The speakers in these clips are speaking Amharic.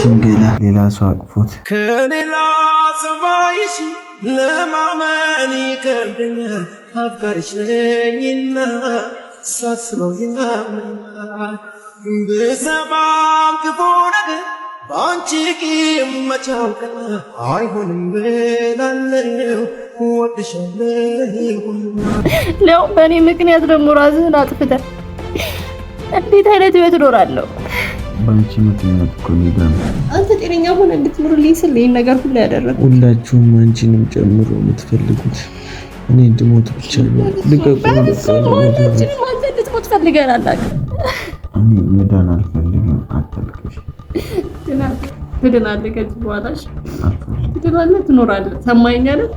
ያንቺን ገላ ሌላ ሰው አቅፎት ከሌላ ሰባይሽ ለማመን ይከብደኛል አፍቃሪሽ ነኝና ሳስበው ያመኛል በሰባም ክፉ ነገር በአንቺ ቂም መቻልከና አይሆንም ብላለሁ ወድሻለሁ ነው በእኔ ምክንያት ደግሞ ራስህን አጥፍተህ እንዴት አይነት ህይወት እኖራለሁ? ባንቺ ምክንያት እኮ ነው። አንተ ጤነኛ ሆነ እንድትኖርልኝ ስል ይሄን ነገር ሁሉ ያደረኩት ሁላችሁም አንቺንም ጨምሮ የምትፈልጉት እኔ እንድሞት ብቻ ነው። ልቀቁኝ። አንተ እንድትሞት ፈልገናል። እኔ መዳን አልፈልግም። አታልቅሽ። ትድናለህ። ከዚህ በኋላሽ ትድናለህ፣ ትኖራለህ። ሰማኸኝ አይደል?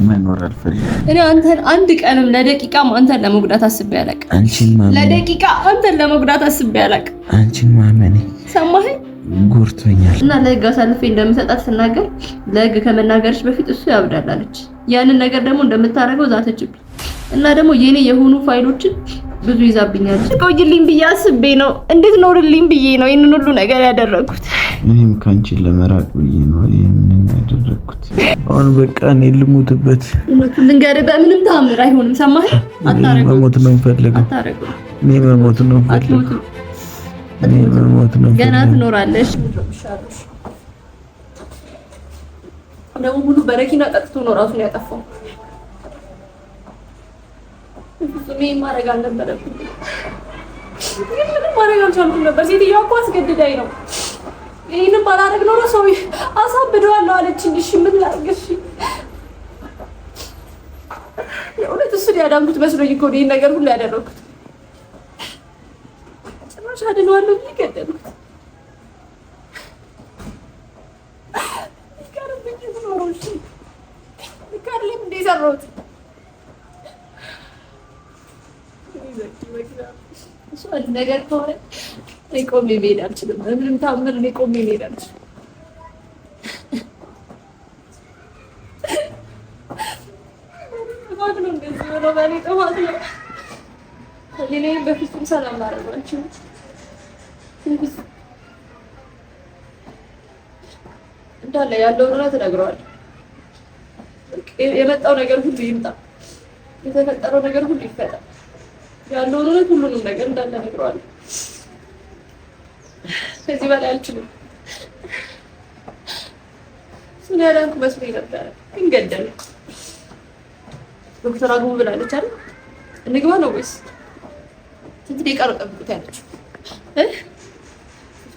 መኖር አልፈልግም። እኔ አንተን አንድ ቀንም ለደቂቃም አንተን ለመጉዳት አስቤ አላውቅም። አንቺን ማመን ለደቂቃ አንተን ለመጉዳት አስቤ አላውቅም። አንቺን ማመኔ ሰማኸኝ? ጎርቶኛል። እና ለህግ አሳልፌ እንደምሰጣት ስናገር ለህግ ከመናገርሽ በፊት እሱ ያብዳል አለች። ያንን ነገር ደግሞ እንደምታረገው ዛተችብኝ። እና ደግሞ የኔ የሆኑ ፋይሎችን ብዙ ይዛብኛል። ቆይልኝ ብዬ አስቤ ነው እንድትኖርልኝ ብዬ ነው ይሄንን ሁሉ ነገር ያደረኩት። እኔም ካንቺ ለመራቅ ብዬ ነው ይሄንን ያደረኩት። አሁን በቃ እኔ ልሙትበት። ልንገርህ፣ በምንም ተአምር አይሆንም። ሰማኸኝ? አታረገው። መሞት ነው የምፈልገው። አታረገው። እኔ መሞት ነው የምፈልገው። እኔ መሞት ነው የምፈልገው። ገና ትኖራለሽ። ደግሞ ሙሉ በረኪና ጠጥቶ ነው ራሱን ያጠፋው። እኔ ማረግ አልነበረብኝም። ምንም ማረግ አልቻልኩም ነበር። ሴትዮዋ እኮ አስገድዳኝ ነው። ይሄንን ባላረግ ኖሮ ሰው አሳብደዋለሁ አለችኝ። እሺ ምን ላድርግ? እሺ የእውነት እሱን ያዳንኩት መስሎኝ እኮ ይሄን ነገር ሁሉ ያደረኩት። ጭራሽ አድነዋለሁ ብዬ ገደልኩት። ይቀርብኝ ኖሮ እሺ ይቀርልኝ እንደ ሰራሁት እሱ አንድ ነገር ከሆነ እኔ ቆሜ መሄድ አልችልም። ምንም ታምር እኔ ቆሜ መሄድ አልችልም። ጥፋት ነው እንደዚህ ብሎ በእኔ ጥፋት ነው። እኔ በፍጹም ሰላም ላደርገው አልችልም። እንዳለ ያለውን እውነት እነግረዋለሁ። የመጣው ነገር ሁሉ ይምጣ፣ የተፈጠረው ነገር ሁሉ ይፈጠር። ያለውን እውነት ሁሉንም ነገር እንዳለ እነግረዋለሁ። ከዚህ በላይ አልችልም። እሱን ያዳንኩ መስሎኝ ነበረ፣ ግን ገደልኩ። ዶክተር አግቡ ብላለች አይደል? እንግባ ነው ወይስ ስንት ደቂቃ ነው ጠብቁት ያለችው?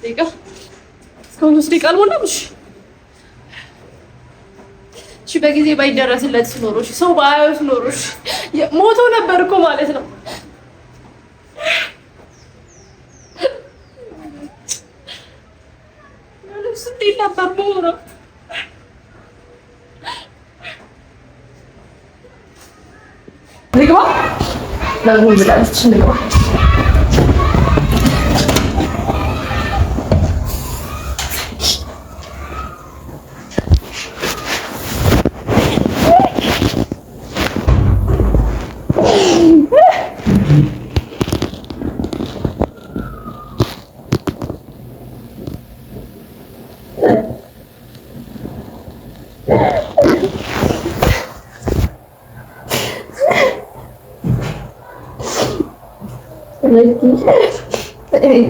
ደቂቃ እስካሁን 3 ደቂቃ አልሞላም። እሺ በጊዜ ባይደረስለት ኖሮሽ ሰው ባያዩት ኖሮሽ ሞቶ ነበር እኮ ማለት ነው። ንግባ ለምን ብላለች? ንግባ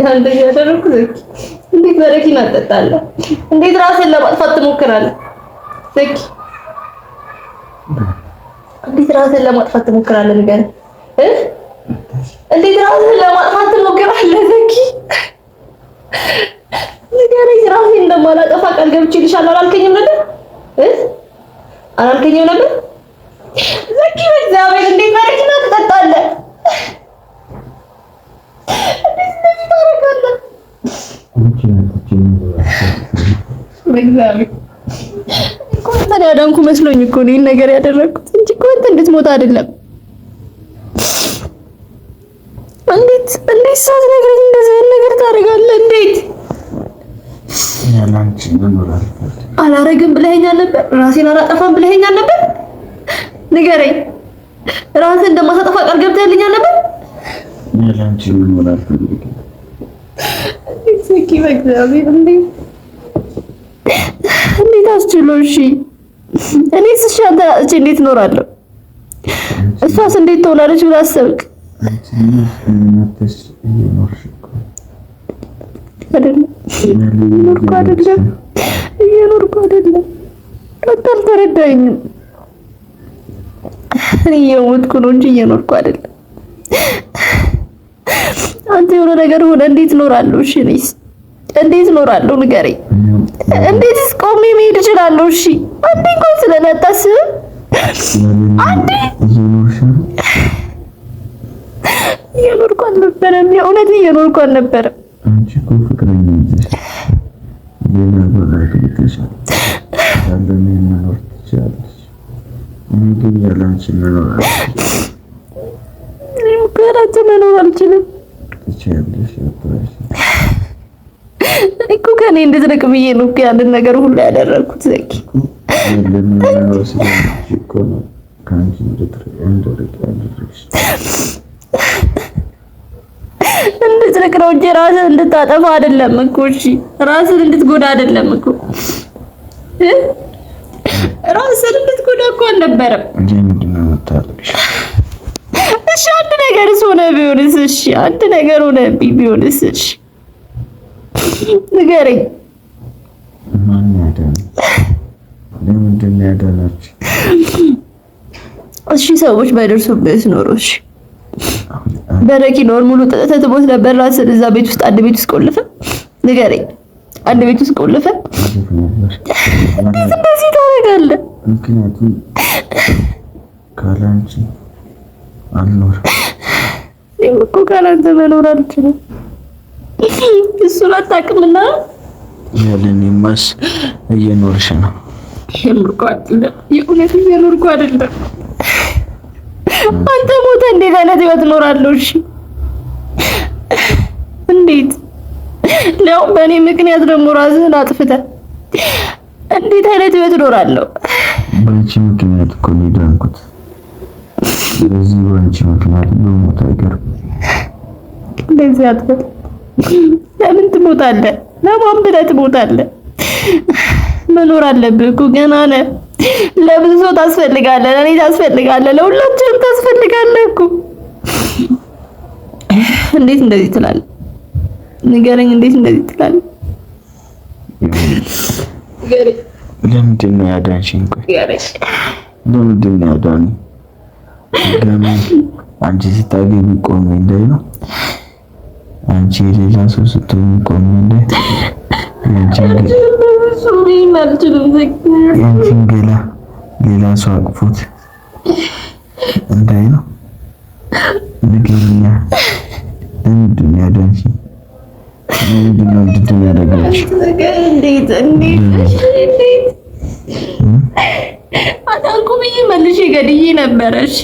አንተ ያደረኩት እንዴት በረኪና አጠጣለሁ? እንዴት ራስን ለማጥፋት ትሞክራለህ? ዘኪ እንዴት ራስን ለማጥፋት ትሞክራለህ? ንገረኝ እንዴት ራስን ለማጥፋት ትሞክራለህ? ዘኪ ንገረኝ። ራስን እንደማላጠፋ ቃል ገብቼልሻለሁ አላልከኝም ነበር? አላልከኝም ነበር? ዘኪ በእግዚአብሔር እንዴት በረኪና ትጠጣለህ? ያዳንኩ መስሎኝ እኮ ነው ይሄን ነገር ያደረኩት እንጂ እኮ አንተ እንድትሞት አይደለም። እንዴት ሳትነግረኝ እንደዚህ ነገር ታደርጋለህ? እንዴት ያላንቺ መኖር አላረግም ብለኸኛል ነበር? ራሴን አላጠፋም ብለኸኛል ነበር? ንገረኝ። ራስን እንደማሳጠፋ ቃል ገብተህልኛል ነበር? ያላንቺ መኖር አልፈልግም። እስኪ በእግዚአብሔር እንዴ እንዴት አስችሎ? እሺ እኔስ እሺ አንተ እንዴት እኖራለሁ? እሷስ እንዴት ትሆናለች ብለህ አሰብክ? እየኖርኩ አይደለም። አልተረዳኝም። እኔ እየሞትኩ ነው እንጂ እየኖርኩ አይደለም። አንተ የሆነ ነገር ሆነ እንዴት እኖራለሁ? እሺ እኔስ እንዴት እኖራለሁ? ንገረኝ። እንዴትስ ቆሜ መሄድ እችላለሁ? እሺ አንዴ እንኳን ስለነጣስብ አንዴ እየኖርኩ አልነበረም። የእውነት እየኖርኩ አልነበረም። አንቺ እኮ ፍቅረኛ ነሽ። ሌላ ነገር ትልከሻል። ያለኔ መኖር ትችላለሽ። እኔ ግን ያለ አንቺ መኖር አልችልም። እኔም ከራሴ መኖር አልችልም። ትችላለሽ። እኮ ከኔ እንድትርቅ ብዬ ነው ያንን ነገር ሁሉ ያደረኩት። ዘኪ ያለኔ መኖር ስለምትችል እኮ ነው ከአንቺ እንድትርቅ ያደረግሽ። እንድትርቅ ነው እንጂ ራስን እንድታጠፋ አይደለም እኮ። እሺ ራስን እንድትጎዳ አይደለም እኮ። ራስን እንድትጎዳ እኮ አልነበረም። እንዴ ምንድነው የምታደርጊው? እሺ አንድ ነገርስ ሆነ ቢሆንስ? እሺ አንድ ነገር ሆነ ቢሆንስ? እሺ ንገረኝ። ማን ያዳነ? ለምንድን ነው ያዳናችሁ? እሺ ሰዎች ባይደርሱብህ ኖሮ እሺ በረኪናውን ሙሉ ጠጥተህ ትሞት ነበር። ራስህን እዛ ቤት ውስጥ አንድ ቤት ውስጥ ቆልፈህ ንገረኝ። አንድ ቤት ውስጥ ቆልፈህ እንዴት እንደዚህ ታደርጋለህ? ምክንያቱም ካላንቺ አልኖርም። እኔም እኮ ካላንተ መኖር አልችልም። እሱን አታውቅምና ያለኔማስ እየኖርሽ ነው። እየኖርኩ አይደለም። የእውነት እየኖርኩ አይደለም። አንተ ሞተ እንዴት አይነት ህይወት እኖራለሁ? እሺ እንዴት ነው በእኔ ምክንያት ደግሞ ራስህን አጥፍተህ እንዴት አይነት ህይወት እኖራለሁ? በአንቺ ምክንያት እኮ ነው የዳንኩት። ስለዚህ በአንቺ ምክንያት በሞት አይቀርም። እንደዚህ አትበል። ለምን ትሞታለህ? ለማን ብለህ ትሞታለህ? መኖር አለብህ እኮ ገና ነህ። ለብዙ ሰው ታስፈልጋለህ፣ ለኔ ታስፈልጋለህ፣ ለሁላችንም ታስፈልጋለህ እኮ። እንዴት እንደዚህ ትላለህ? ንገረኝ፣ እንዴት እንደዚህ ትላለህ? ለምንድን ነው ያዳንሽኝ? ቆይ ለምንድን ነው ያዳንሽኝ? ገና አንቺ ስታገቢ ቆሜ እንዳይ ነው። አንቺ ሌላ ሰው ስትሆን ቆሜ እንዳይ ያንቺን ገላ ሌላ ሰው አቅፎት እንዳይ ነው። ንገሪኛ፣ ለምንድን ነው ያዳንሽኝ? ለምንድን ነው እንድትሆን ያደረገች? እንዴት አዳንኩ ብዬ መልሼ ገድዬ ነበረ። እሺ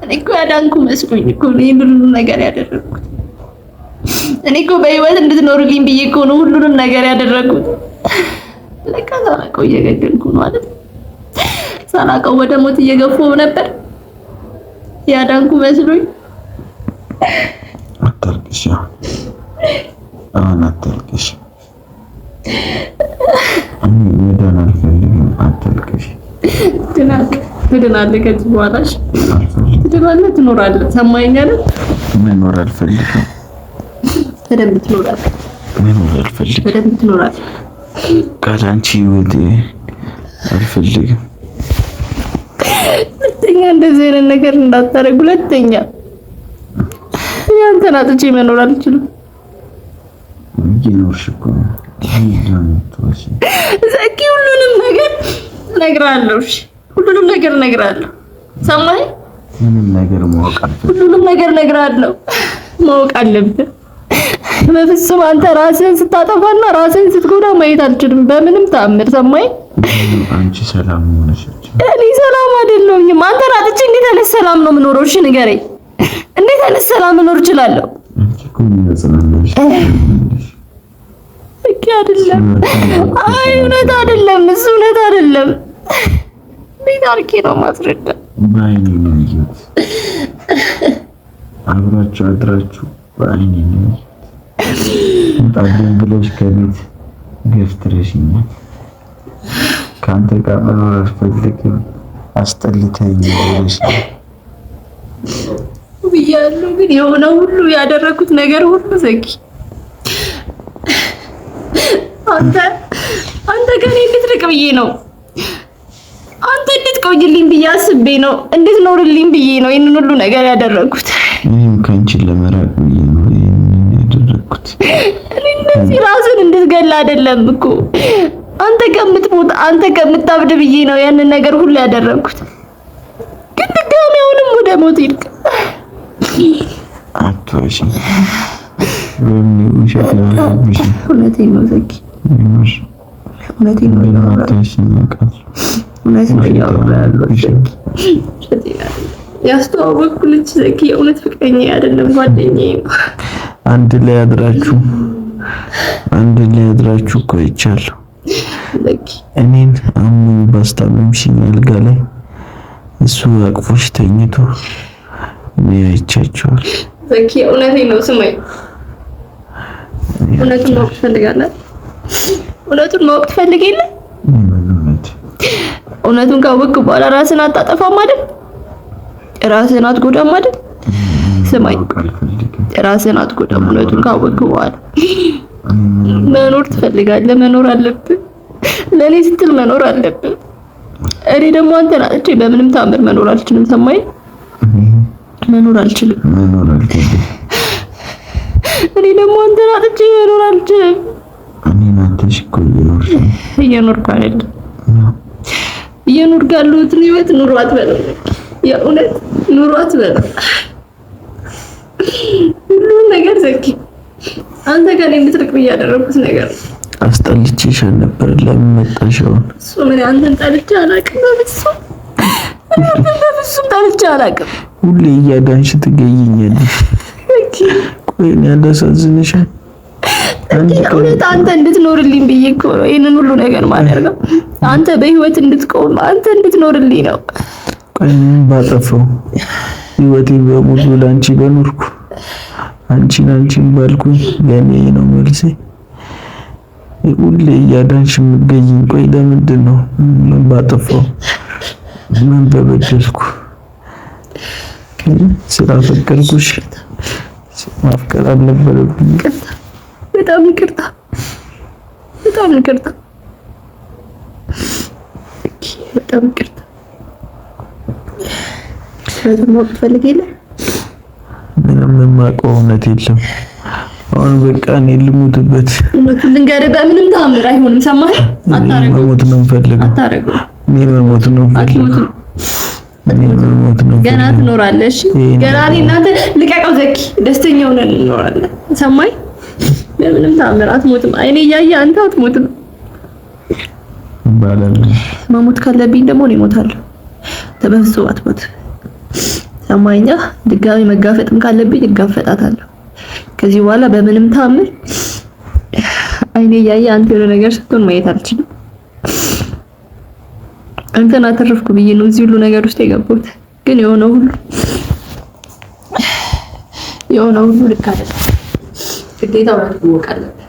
እኔ እኮ ያዳንኩ መስሎኝ እኮ ነው ሁሉንም ነገር ያደረኩት። እኔ እኮ በህይወት እንድትኖርልኝ ብዬ እኮ ነው ሁሉንም ነገር ያደረኩት። ለካ ሳላውቀው እየገደልኩ ነው አይደል? ሳላውቀው ወደ ሞት እየገፋሁ ነበር። ያዳንኩ መስሎኝ። አታልቅሽ፣ አሁን አታልቅሽ። እኔ መዳን አልፈልግም። አታልቅሽ። ትድናለህ ከዚህ በኋላ። ትድናለህ፣ ትኖራለህ። ሰማኸኝ አይደል? መኖር አልፈልግም። በደንብ ትኖራለህ። መኖር አልፈልግም። በደንብ ትኖራለህ። ካላንቺ ህይወት አልፈልግም። ሁለተኛ እንደዚህ አይነት ነገር እንዳታረግ። ሁለተኛ ያንተን አጥቼ መኖር አልችልም። እየኖርሽ እኮ ነው። ዘኪ ሁሉንም ነገር እነግርሃለሁ። እሺ ሁሉንም ነገር እነግርሃለሁ። ሰማኸኝ? ምንም ነገር ማወቅ አልፈልግም። ሁሉንም ነገር እነግርሃለሁ። ማወቅ አለብህ። በፍጹም አንተ ራስህን ስታጠፋና ራስህን ስትጎዳ ማየት አልችልም በምንም ተአምር። ሰማኸኝ? አንቺ ሰላም ሆነሽ እኔ ሰላም አይደለሁም። አንተን አጥቼ እንዴት አይነት ሰላም ነው የምኖረው? እሺ ንገረኝ። እንዴት አይነት ሰላም መኖር እችላለሁ? አንቺ እኮ የሚያጽናናሽ እኮ አይደለም። አይ እውነት አይደለም፣ እሱ እውነት አይደለም። እንዴት አድርጌ ነው ማስረዳ? በዓይኔ ነው ያየሁት። አብራችሁ አድራችሁ በዓይኔ ነው ታዲያ ብለሽ ከቤት ገፍትረሽኛል። ከአንተ ጋር መኖር አልፈልግም፣ አስጠልተኸኛል ብያለሁ። ግን የሆነ ሁሉ ያደረኩት ነገር ሁሉ ዘኪ አንተ ከኔ እንድትርቅ ብዬ ነው። አንተ እንድትቆይልኝ ብዬ አስቤ ነው። እንድትኖርልኝ ብዬ ነው ይሄንን ሁሉ ነገር ያደረኩት። እኔም ከአንቺ ለመራቅ ብዬ ነው ይሄንን ያደረኩት። እነዚህ ራስን እንድትገል አይደለም እኮ አንተ ከምትሞት አንተ ከምታብድ ብዬ ነው ያንን ነገር ሁሉ ያደረኩት። ግን ድጋሚ አሁንም ወደ ሞት ይልቅ አትዋሺ። ውሸት ያለብሽ እውነቴን ነው ዘኪ፣ እውነቴን ነው ያስተዋወቅኩ ልጅ ዘኪ የእውነት ፍቅረኛ አይደለም ጓደኛዬ ነው። አንድ ላይ አድራችሁ እኮ አይቻለሁ ዘኪ። እኔን አሞኝ ባስታመምሽኝ አልጋ ላይ እሱ አቅፎሽ ተኝቶ እኔ አይቻቸዋል ዘኪ። እውነቴን ነው ስማኝ፣ እውነቱን ማወቅ ትፈልጋለህ? እውነቱን ማወቅ ትፈልጋለህ? እውነቱን ካወቅክ በኋላ ራስን አታጠፋም አይደል? ራስን አትጎዳም አይደል? ስማኝ፣ ራስን አትጎዳም። እውነቱን ካወቅክ በኋላ መኖር ትፈልጋለህ፣ መኖር አለብህ። ለኔ ስትል መኖር አለብህ። እኔ ደግሞ አንተን አጥቼ በምንም ታምር መኖር አልችልም። ሰማኝ፣ መኖር አልችልም። እኔ ደግሞ አንተን አጥቼ መኖር አልችልም። እኔን አጥቼ እኮ እየኖርኩ አይደል? እየኖርኩ ያለሁትን ህይወት ኑሮ አትበለው። የእውነት ኑሮ አትበለው። ሁሉም ነገር ዘኪ አንተ ጋር እንድትርቅ ያደረኩት ነገር አስጠልቼሻል ነበር። ለምን መጣሽ አሁን? እሱ ምን አንተን ጠልቼ አላውቅም። በፍጹም ጠልቼ አላውቅም። ሁሌ እያዳንሽ ትገይኛለሽ። ቆይ እኔ አላሳዝንሽም? እውነት አንተ እንድትኖርልኝ ብዬ እኮ ነው ይሄንን ሁሉ ነገር ማደርገው። አንተ በህይወት እንድትቆም አንተ እንድትኖርልኝ ነው። ቆይ ምን ባጠፋው? ህይወቴን በሙሉ ላንቺ በኖርኩ አንቺን ባልኩኝ ለኔ ነው መልሴ። ሁሌ እያዳንሽ የምትገይኝ ቆይ ለምንድን ነው? ምን ባጠፋው? ምን በበደልኩ? ስላፈቀርኩሽ ማፍቀር አልነበረብኝ። በጣም ይቅርታ፣ በጣም ይቅርታ፣ በጣም ይቅርታ። ስለዚህ ማወቅ ትፈልጊያለሽ? ምንም የማውቀው እውነት የለም። አሁን በቃ እኔ ልሙትበት። እውነቱን ልንገርህ፣ በምንም ተአምር አይሆንም። ሰማህ? አታረገው። መሞት ነው የምፈልገው። አታረገው። እኔ መሞት ነው የምፈልገው። ገና ትኖራለሽ። ገና እኔ እናንተ ልቀቀው ዘኪ፣ ደስተኛ ሆነን እንኖራለን። ሰማኝ? በምንም ተአምር አትሞትም። አይኔ እያየ አንተ አትሞትም። ባላል መሞት ካለብኝ ደግሞ እኔ እሞታለሁ። በፍጹም አትሞትም። ሰማኝኛ? ድጋሚ መጋፈጥም ካለብኝ እጋፈጣታለሁ። ከዚህ በኋላ በምንም ተአምር አይኔ እያየ አንተ የሆነ ነገር ስትሆን ማየት አልችልም። አንተን አተረፍኩ ብዬ ነው እዚህ ሁሉ ነገር ውስጥ የገባሁት። ግን የሆነ ሁሉ ልክ አይደለም። ግዴታ ማወቅ አለብህ።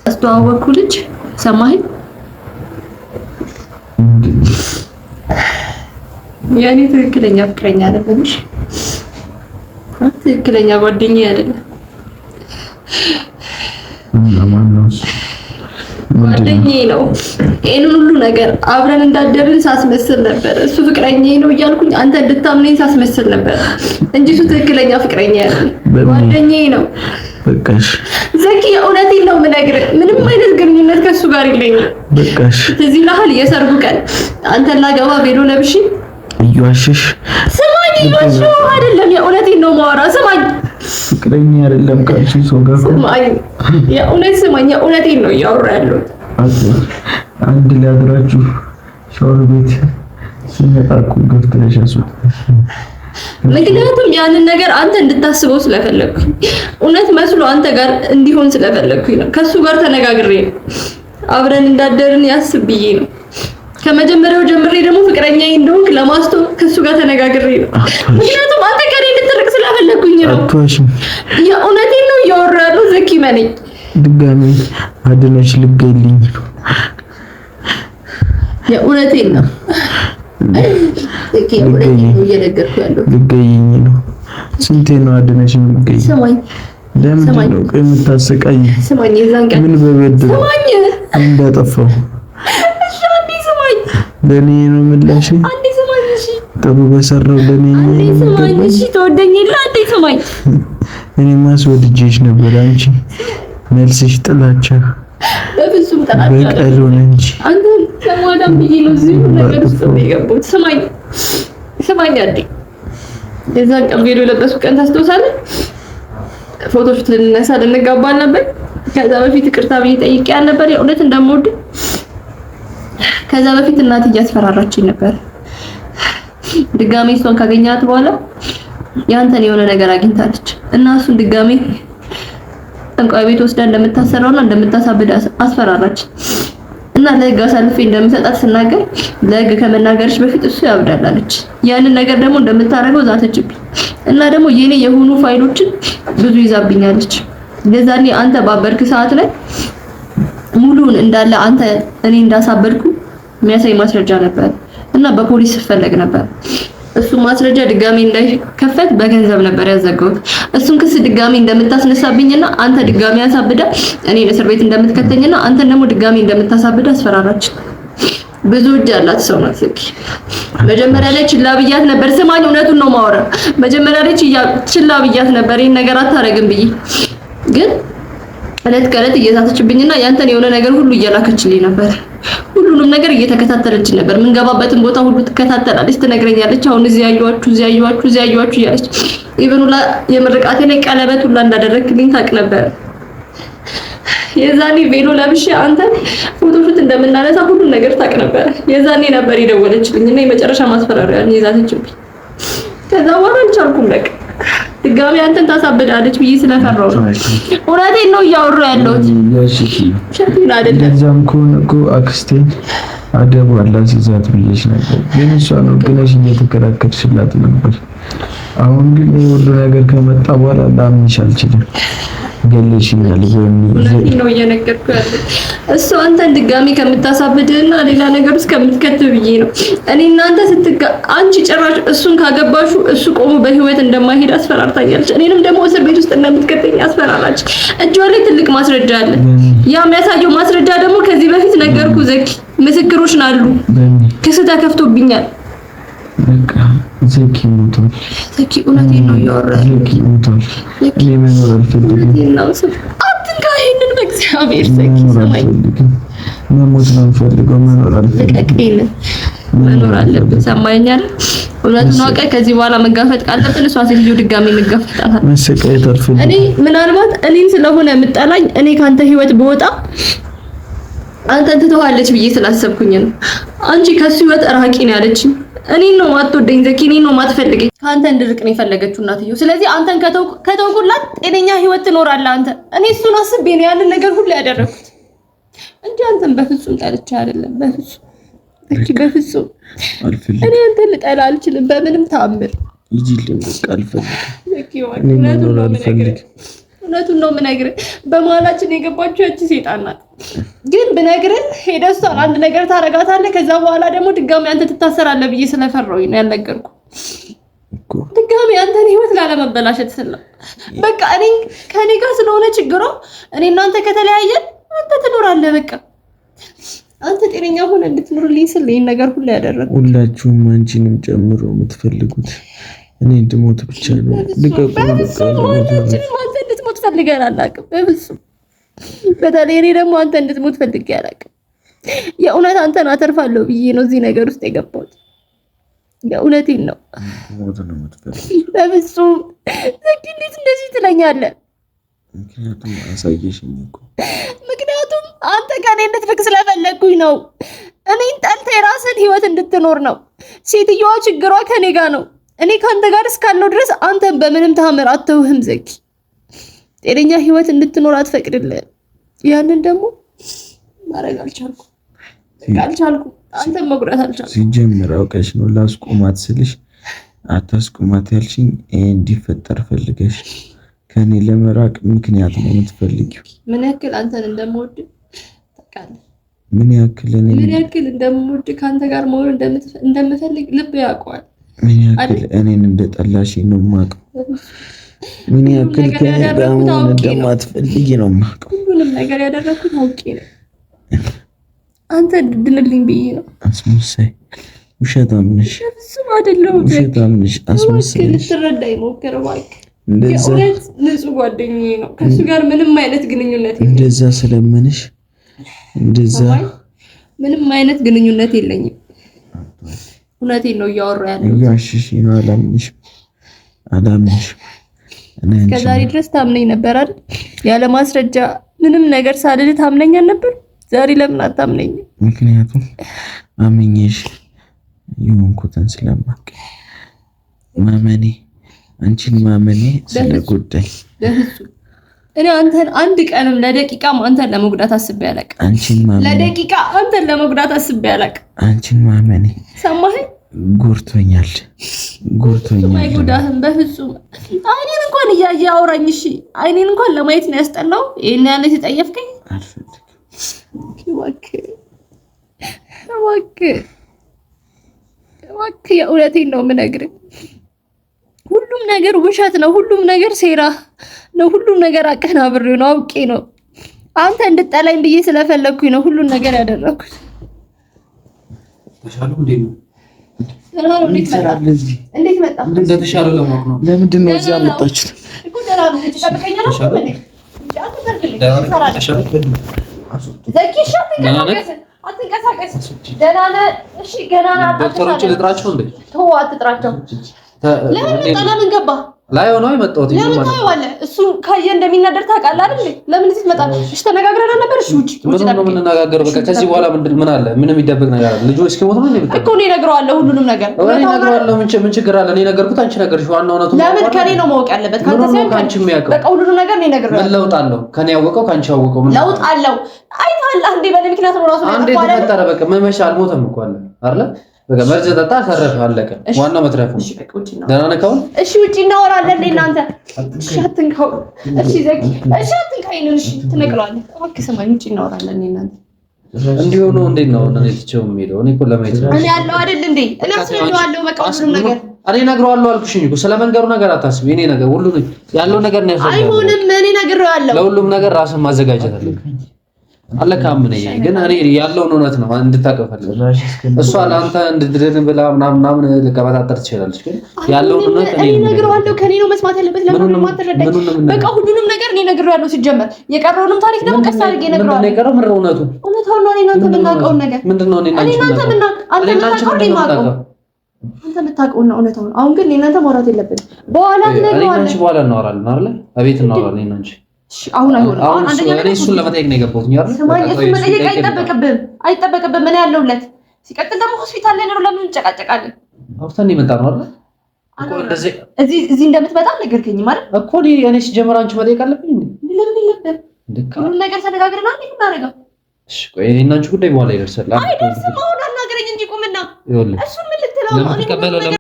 ያስተዋወቅኩ ልጅ ሰማኸኝ? ያኔ ትክክለኛ ፍቅረኛ አይደለሽ። ትክክለኛ ጓደኛዬ አይደለም። ጓደኛዬ ነው። ይሄንን ሁሉ ነገር አብረን እንዳደርን ሳስመስል ነበር። እሱ ፍቅረኛዬ ነው እያልኩኝ አንተ እንድታምነኝ ሳስመስል ነበር እንጂ እሱ ትክክለኛ ፍቅረኛ አይደለም። ጓደኛዬ ነው። በቃሽ ዘኪ፣ እውነቴን ነው የምነግርህ። ምንም አይነት ግንኙነት ከሱ ጋር የለኝም። በቃሽ። ትዝ ይልሃል? የሰርጉ ቀን አንተን ላገባ ቬሎ ለብሼ እየዋሸሽ። ስማኝ፣ እየዋሸሁ አይደለም። የእውነቴን ነው የማወራው። ስማኝ፣ ፍቅረኛ አይደለም ካልሽ ሰው ጋር ስማኝ፣ የእውነት ስማኝ፣ የእውነቴን ነው እያወራሁ ያለሁት። አንድ ላይ አድራችሁ ሻወር ቤት ሲመጣ እኮ ገብተሽ አስወጣ። ምክንያቱም ያንን ነገር አንተ እንድታስበው ስለፈለኩኝ፣ እውነት መስሎ አንተ ጋር እንዲሆን ስለፈለኩኝ ነው። ከሱ ጋር ተነጋግሬ ነው አብረን እንዳደርን ያስብ ብዬ ነው። ከመጀመሪያው ጀምሬ ደግሞ ፍቅረኛዬ እንደሆንክ ለማስተዋወቅ ከሱ ጋር ተነጋግሬ ነው። ምክንያቱም አንተ ከኔ እንድትርቅ ስለፈለኩኝ ነው። አትዋሽም። የእውነቴን ነው እያወራለሁ። ዘኪ መነኝ ድጋሜ አድነሽ ልገይልኝ ነው። የእውነቴን ነው ዘኪ፣ የእውነቴን ነው እየነገርኩ ያለው። ልገይኝ ነው። ስንቴ ነው አድነሽ ልገይ? ስማኝ፣ ለምንድን ነው የምታሰቃይ? ስማኝ፣ የዛን ቀን ምን በበደል ስማኝ እንዳጠፋው ለኔ ነው ምላሽ። አንዴ ስማኝ እሺ። ጥሩ በሰራው ለኔ አንዴ ስማኝ እሺ። ተወደኝ የለ አንዴ ስማኝ። እኔ ማስወድጄሽ ነበር። አንቺ መልስሽ ጥላቻ፣ በፍጹም ጥላቻ በቀል ሆነ እንጂ አንተ ለማዳም ብዬ ነው እዚህ ነገር ውስጥ የገባሁት። ስማኝ ስማኝ አንዴ። የዛን ቀን ቬሎ የለበስኩ ቀን ታስታውሳለህ? ፎቶሾት ልንነሳ ልንጋባ ነበር። ከዛ በፊት ይቅርታ ብዬ ጠይቄያት ነበር የእውነት እንደምወድ። ከዛ በፊት እናት እያስፈራራችኝ ነበር። ድጋሜ እሷን ካገኛት በኋላ ያንተን የሆነ ነገር አግኝታለች እና እሱን ድጋሜ ጠንቋይ ቤት ወስዳ እንደምታሰራውና እንደምታሳብድ አስፈራራች እና ለህግ አሳልፌ እንደምሰጣት ስናገር ለህግ ከመናገርሽ በፊት እሱ ያብዳል አለች። ያንን ነገር ደግሞ እንደምታረገው ዛተችብኝ እና ደግሞ የኔ የሆኑ ፋይሎችን ብዙ ይዛብኛለች። ለዛኔ አንተ ባበርክ ሰዓት ላይ ሙሉን እንዳለ አንተ እኔ እንዳሳበድኩ የሚያሳይ ማስረጃ ነበር እና በፖሊስ ፈለግ ነበር። እሱ ማስረጃ ድጋሚ እንዳይከፈት በገንዘብ ነበር ያዘጋሁት። እሱን ክስ ድጋሚ እንደምታስነሳብኝና አንተ ድጋሚ አሳብዳ እኔ እስር ቤት እንደምትከተኝና አንተን ደግሞ ድጋሚ እንደምታሳብዳ አስፈራራች። ብዙ እጅ ያላት ሰው ናት ዘኪ። መጀመሪያ ላይ ችላ ብያት ነበር። ስማኝ፣ እውነቱን ነው ማወራ። መጀመሪያ ላይ ችላ ብያት ነበር ይሄን ነገር አታረግም ብዬ፣ ግን እለት ከእለት እየዛተችብኝና ያንተን የሆነ ነገር ሁሉ እየላከችልኝ ነበር። ሁሉንም ነገር እየተከታተለች ነበር። ምን ገባበትን ቦታ ሁሉ ትከታተላለች፣ ትነግረኛለች። አሁን እዚህ ያዩዋችሁ እያለች ኢቭን ሁላ የምርቃቴ ላይ ቀለበት ሁላ እንዳደረክልኝ ታውቅ ነበር። የዛኔ ቬሎ ለብሼ አንተ ፎቶሾት እንደምናነሳ ሁሉን ነገር ታውቅ ነበር። የዛኔ ነበር የደወለችልኝ እና የመጨረሻ ማስፈራሪያ ይዛተችብኝ። ከዛ በኋላ አልቻልኩም። በቃ ድጋሚ አንተን ታሳብዳለች ብዬ ስለፈራው ነው። እውነቴን ነው እያወራሁ ያለሁት። ሸቲና አይደለም። እንደዛም ከሆነ እኮ አክስቴን አደብ አላስይዛት ብዬሽ ነበር፣ ግን እሷ ነው ግነሽ እየተከራከርሽላት ነበር። አሁን ግን የሁሉ ነገር ከመጣ በኋላ ላምንሽ አልችልም። ገለሽኛል እውነቴን ነው እየነገርኩ ያለው። እሱ አንተን ድጋሚ ከምታሳብድህና ሌላ ነገር ውስጥ ከምትከትብ ብዬ ነው። እኔ እናንተ አንቺ ጭራሽ እሱን ካገባሹ እሱ ቆሞ በህይወት እንደማይሄድ አስፈራርታኛለች። እኔንም ደግሞ እስር ቤት ውስጥ እንደምትከተኝ አስፈራራች። እጇ ላይ ትልቅ ማስረጃ አለ። ያ የሚያሳየው ማስረጃ ደግሞ ከዚህ በፊት ነገርኩ ዘኪ፣ ምስክሮች አሉ። ክስ ተከፍቶብኛል። በቃ ዘኪ ሞቷል። ዘኪ እውነቴን ነው እያወራሁ። ዘኪ ሞቷል። እኔ መኖር አልፈልግም። አትንካ ይሄንን በእግዚአብሔር ዘኪ ሰማኝ። መሞት ነው የምፈልገው፣ መኖር አልፈልግም። መኖር አለብን። ሰማኛል። እውነቱን አውቀህ ከዚህ በኋላ መጋፈጥ ካለብን እሷ ሴትዮ ድጋሚ እንጋፈጣለን። መሰቃየት አልፈልግም። እኔ ምናልባት እኔን ስለሆነ የምጠላኝ እኔ ካንተ ህይወት በወጣ አንተን ትተዋለች ብዬ ስላሰብኩኝ ነው። አንቺ ከሱ ህይወት ራቂ ነው ያለችኝ። እኔን ነው ማትወደኝ ዘኪ፣ እኔን ነው ማትፈልገኝ። ካንተ እንድርቅ ነው የፈለገችው እናትየው። ስለዚህ አንተን ከተውኩላት ጤነኛ ህይወት ትኖራለህ አንተ። እኔ እሱን አስቤ ነው ያንን ነገር ሁሉ ያደረኩት እንጂ አንተን በፍጹም ጠልቼ አይደለም። በፍጹም ዘኪ፣ በፍጹም እኔ አንተን ልጠላ አልችልም በምንም ተአምር። ይጂልኝ በቃ አልፈልግም ዘኪ፣ እውነቱን ነው የምነግርህ። በመሀላችን የገባችው ያቺ ሴጣን ናት። ግን ብነግርህ ሄደህ እሷን አንድ ነገር ታረጋታለህ። ከዛ በኋላ ደግሞ ድጋሚ አንተ ትታሰራለህ ብዬ ስለፈራሁኝ ነው ያልነገርኩህ። ድጋሚ አንተን ህይወት ላለመበላሸት ስለ በቃ ከኔ ጋር ስለሆነ ችግሯ እኔ እናንተ ከተለያየን አንተ ትኖራለህ። በቃ አንተ ጤነኛ ሆነ እንድትኖርልኝ ስል ይሄን ነገር ሁሉ ያደረኩት። ሁላችሁም አንቺንም ጨምሮ የምትፈልጉት እኔ እንድሞት ብቻ ነው። ልቀቁ። አንተ እንድትሞት ፈልገን አላውቅም በፍጹም። በተለይ እኔ ደግሞ አንተ እንድትሞት ፈልጌ አላውቅም። የእውነት አንተን አተርፋለሁ ብዬ ነው እዚህ ነገር ውስጥ የገባሁት። የእውነቴን ነው። ሞት ነው የምትፈልጊው? በፍጹም ዘኪ፣ እንዴት እንደዚህ ትለኛለህ? ምክንያቱም አሳየሽኝ እኮ። ምክንያቱም አንተ ከኔ እንድትርቅ ስለፈለግኩኝ ነው። እኔን ጠልተህ የራስን ህይወት እንድትኖር ነው። ሴትዮዋ ችግሯ ከኔ ጋር ነው። እኔ ካንተ ጋር እስካለው ድረስ አንተን በምንም ተአምር አትተውህም ዘኪ። ጤነኛ ህይወት እንድትኖር አትፈቅድልህም። ያንን ደግሞ ማድረግ አልቻልኩም። አልቻልኩም። አንተም መጉዳት አልቻልኩም። ሲጀምር አውቀሽ ነው ላስቆማት ስልሽ አታስቆማት ያልሽኝ። ይሄ እንዲፈጠር ፈልገሽ ከኔ ለመራቅ ምክንያት ነው የምትፈልጊው። ምን ያክል አንተን እንደምወድ ታውቃለህ? ምን ያክል እንደምወድ ከአንተ ጋር መሆን እንደምፈልግ ልብ ያውቀዋል። ምን ያክል እኔን እንደጠላሽኝ ነው የማውቀው። ምን ያክል ከኔ ጋር መሆን እንደማትፈልጊ ነው የማውቀው። ሁሉንም ነገር ያደረኩት አውቄ ነው። አንተ ድንልኝ ብዬ ነው። አስመሳይ ውሸታም ነሽ። እሱም አይደለም ውሸታም ነሽ። አስመሳይ ልትረዳኝ ሞክር እባክህ። የእውነት ንጹህ ጓደኛዬ ነው። ከእሱ ጋር ምንም አይነት ግንኙነት የለኝም። እንደዛ ስለምንሽ እንደዛ ምንም አይነት ግንኙነት የለኝም። እውነቴን ነው እያወራሁ ያለው። ያሽሽ ነው። አላምንሽም። ከዛሬ ድረስ ታምነኝ ነበር አይደል? ያለ ማስረጃ ምንም ነገር ሳልል ታምነኝ ነበር። ዛሬ ለምን አታምነኝ? ምክንያቱም አምኜሽ የሆንኩትን ስለማውቅ ማመኔ አንቺን ማመኔ ስለጎዳኝ በፍጹም እኔ አንተን አንድ ቀንም ለደቂቃም አንተን ለመጉዳት አስቤ አላውቅም። አንቺን ማመኔ ለደቂቃ አንተን ለመጉዳት አስቤ አላውቅም። አንቺን ማመኔ ሰማኸኝ? ጎርቶኛል። አይጎዳህም በፍጹም። አይኔን እንኳን እያየ አውራኝ። እሺ አይኔን እንኳን ለማየት ነው ያስጠላው። ይሄን ያለ ሲጠየፍከኝ አልፈልግም። እባክህ የእውነቴን ነው የምነግርህ። ሁሉም ነገር ውሸት ነው። ሁሉም ነገር ሴራ ነው። ሁሉም ነገር አቀናብሬው ነው፣ አውቄ ነው። አንተ እንድጠላኝ ብዬ ስለፈለኩኝ ነው ሁሉን ነገር ያደረኩት። ተሻለው እንዴ ነው? እንዴት መጣ? እንደተሻለ ለማወቅ ነው። ለምንድን ነው እዚህ ያመጣችሁት? እኮ ደህና ነው። ተጨቀቀኛል ነው ማለት ነው። አትንቀሳቀስ። ደህና ነህ? እሺ ገና ዶክተሮች ልጥራቸው እንዴ? ተው አትጥራቸው። ለምን ገባ? ላይ ሆኖ የመጣሁት ለምን ታየዋለህ? እሱ ካየ እንደሚናደር ታውቃለህ አይደል? ለምን እዚህ ትመጣ? እሺ ተነጋግረን ነበር። እሺ ውጪ ነው የምንነጋገረው። በቃ ከዚህ በኋላ ምን አለ? ምንም የሚደበቅ ነገር አለ? ልጁ እስኪሞት ነው እንዴ? እኮ እኔ እነግረዋለሁ ሁሉንም ነገር። እኔ እነግረዋለሁ። ምን ችግር አለ? እኔ ነገርኩት፣ አንቺ ነገርሽ። ዋናው ነው ለምን ከኔ ነው ማወቅ ያለበት? ካንተ ሳይሆን ካንቺ የሚያውቀው። በቃ ሁሉንም ነገር እኔ እነግረዋለሁ። ምን ለውጥ አለው? ከኔ ያወቀው ካንቺ ያወቀው ምን ለውጥ አለው? አይተሃል አንዴ በኔ ምክንያት ነው ራሱ አንዴ ተፈጠረ። በቃ መመሻ አልሞተም እኮ አለ አይደል? በቃ መርዝ ጠጣ፣ ተረፈ፣ አለቀ። ዋናው መትረፍ ነው። ደህና ነህ ካሁን? እሺ ውጪ እናወራለን እናንተ። እሺ አትንካው። እሺ ዘኪ፣ እሺ አትንካኝ። እሺ ትነቅለዋለህ። እባክህ ስማኝ፣ ውጪ እናወራለን እናንተ። እንዲሁ ነው። እንዴት ነው እኔ ትቼው የምሄደው? እኔ እኮ ለማየት ነው። እኔ ያለው አይደል እንዴ? እኔ አስረዳዋለሁ። በቃ ሁሉንም ነገር እኔ እነግረዋለሁ አልኩሽኝ እኮ። ስለ መንገሩ ነገር አታስቢ። እኔ ነገር ሁሉ ያለው ነገር ነው ያፈለው። አይሆንም። እኔ እነግረዋለሁ። ለሁሉም ነገር ራስን ማዘጋጀት አለብኝ። አለካም ነኝ ግን እኔ ያለውን እውነት ነው እንድታውቅ ፈልጋለሁ። እሷ ለአንተ እንድድርን ብላ ምናምን ልቀበጣጠር ትችላለች፣ ግን ያለውን እውነት እኔ እነግረዋለሁ። ከኔ ነው መስማት ያለበት። ለምን ነው ማትረዳኝ? በቃ ሁሉንም ነገር እኔ እነግረዋለሁ። ሲጀመር የቀረውንም ታሪክ ደግሞ ቀስ አድርጌ እነግረዋለሁ። ምንድነው የቀረው? ምንድነው እውነቱ? እውነታው ነው። እኔ እናንተ የምናውቀውን ነገር ምንድነው? እኔ እናንተ የምታውቀውና እውነታው ነው። አሁን ግን እኔ እናንተ ማውራት የለብንም። በኋላ ትነግረዋለህ። በኋላ እናወራለን አይደል? አቤት እናወራለን እኔ እና አንቺ። አሁን አይሆንም። አሁን አንደኛ ነገር እሱን ለመጠየቅ ነው የገባሁት አይደል? ስማኝ፣ እሱን መጠየቅ አይጠበቅብህም። እኔ ያለሁለት። ሲቀጥል ደግሞ ሆስፒታል ላይ ነው። ለምን እንጨቃጨቃለን? አውርተን የመጣ ነው አይደል? እኮ እንደዚህ እዚህ እንደምትመጣ ነገርከኝ ማለት እኮ እኔ ሲጀምር አንቺ መጠየቅ አለብኝ እንዴ? ለምን የለብህም? ሁሉም ነገር ተነጋግረን አንዴ እናደርገው። እሺ ቆይ እና አንቺ ጉዳይ በኋላ ይደርሳል። አይደርስም። አሁን አናገረኝ እንጂ ቁምና። እሱ ምን ልትለው ነው?